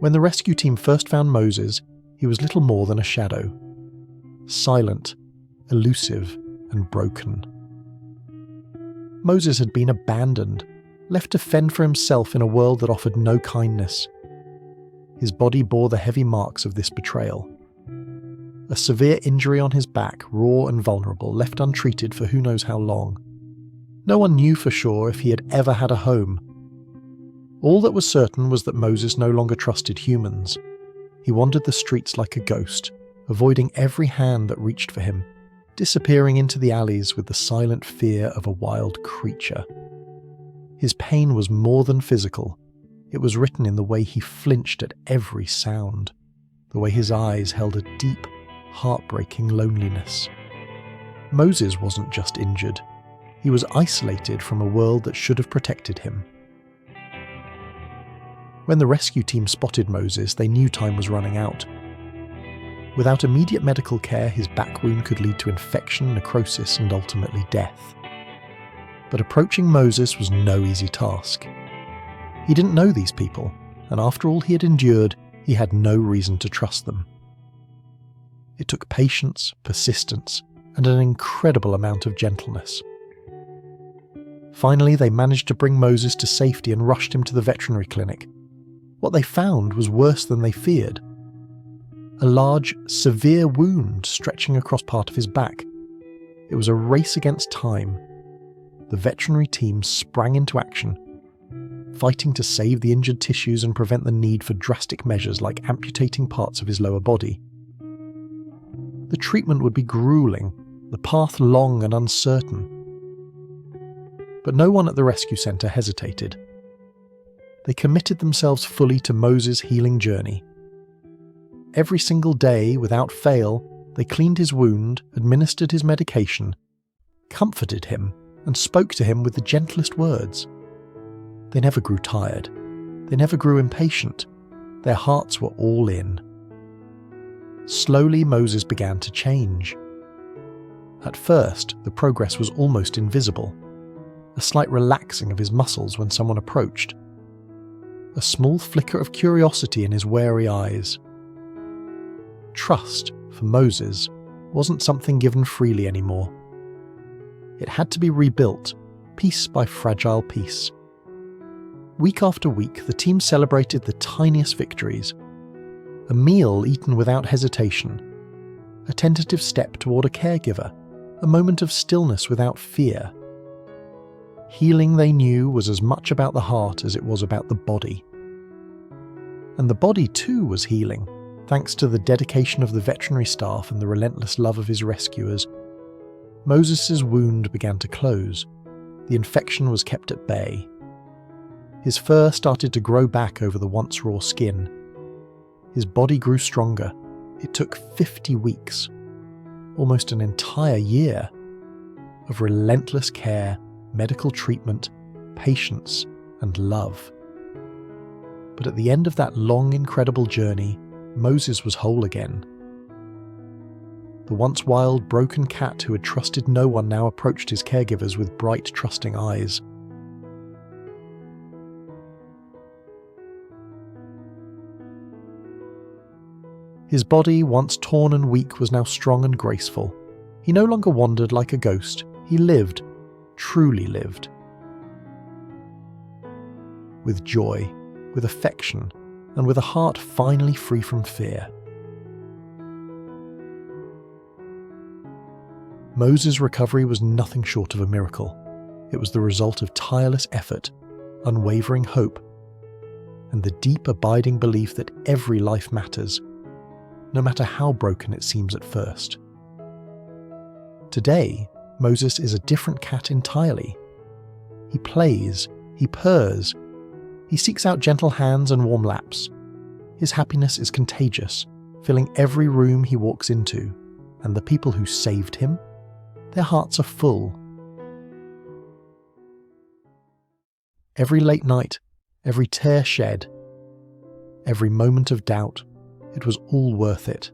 When the rescue team first found Moses, he was little more than a shadow. Silent, elusive, and broken. Moses had been abandoned, left to fend for himself in a world that offered no kindness. His body bore the heavy marks of this betrayal. A severe injury on his back, raw and vulnerable, left untreated for who knows how long. No one knew for sure if he had ever had a home. All that was certain was that Moses no longer trusted humans. He wandered the streets like a ghost, avoiding every hand that reached for him, disappearing into the alleys with the silent fear of a wild creature. His pain was more than physical. It was written in the way he flinched at every sound, the way his eyes held a deep, heartbreaking loneliness. Moses wasn't just injured. He was isolated from a world that should have protected him. When the rescue team spotted Moses, they knew time was running out. Without immediate medical care, his back wound could lead to infection, necrosis, and ultimately death. But approaching Moses was no easy task. He didn't know these people, and after all he had endured, he had no reason to trust them. It took patience, persistence, and an incredible amount of gentleness. Finally, they managed to bring Moses to safety and rushed him to the veterinary clinic. What they found was worse than they feared. A large, severe wound stretching across part of his back. It was a race against time. The veterinary team sprang into action, fighting to save the injured tissues and prevent the need for drastic measures like amputating parts of his lower body. The treatment would be grueling, the path long and uncertain. But no one at the rescue centre hesitated. They committed themselves fully to Moses' healing journey. Every single day, without fail, they cleaned his wound, administered his medication, comforted him, and spoke to him with the gentlest words. They never grew tired. They never grew impatient. Their hearts were all in. Slowly, Moses began to change. At first, the progress was almost invisible. A slight relaxing of his muscles when someone approached. A small flicker of curiosity in his wary eyes. Trust, for Moses, wasn't something given freely anymore. It had to be rebuilt, piece by fragile piece. Week after week, the team celebrated the tiniest victories. A meal eaten without hesitation. A tentative step toward a caregiver. A moment of stillness without fear. Healing, they knew, was as much about the heart as it was about the body. And the body too was healing, thanks to the dedication of the veterinary staff and the relentless love of his rescuers. Moses' wound began to close. The infection was kept at bay. His fur started to grow back over the once raw skin. His body grew stronger. It took 50 weeks, almost an entire year, of relentless care, medical treatment, patience, and love. But at the end of that long, incredible journey, Moses was whole again. The once wild, broken cat who had trusted no one now approached his caregivers with bright, trusting eyes. His body, once torn and weak, was now strong and graceful. He no longer wandered like a ghost. He lived, truly lived. With joy, with affection, and with a heart finally free from fear. Moses' recovery was nothing short of a miracle. It was the result of tireless effort, unwavering hope, and the deep abiding belief that every life matters, no matter how broken it seems at first. Today, Moses is a different cat entirely. He plays, he purrs, he seeks out gentle hands and warm laps. His happiness is contagious, filling every room he walks into, and the people who saved him, their hearts are full. Every late night, every tear shed, every moment of doubt, it was all worth it.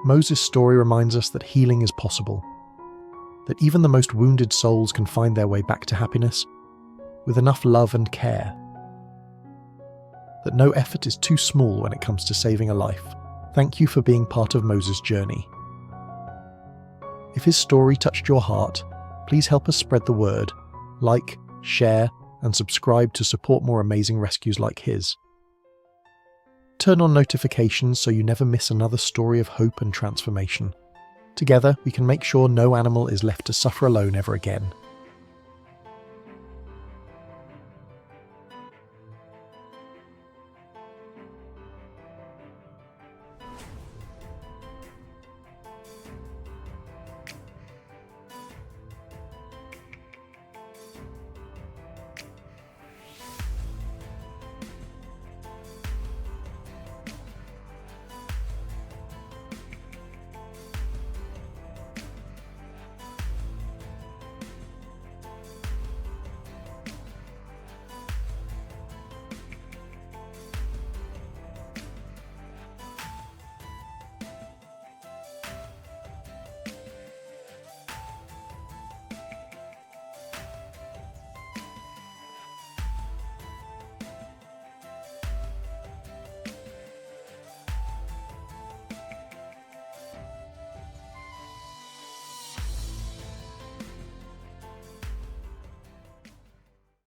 Moses' story reminds us that healing is possible, that even the most wounded souls can find their way back to happiness with enough love and care, that no effort is too small when it comes to saving a life. Thank you for being part of Moses' journey. If his story touched your heart, please help us spread the word. Like, share, and subscribe to support more amazing rescues like his. Turn on notifications so you never miss another story of hope and transformation. Together, we can make sure no animal is left to suffer alone ever again.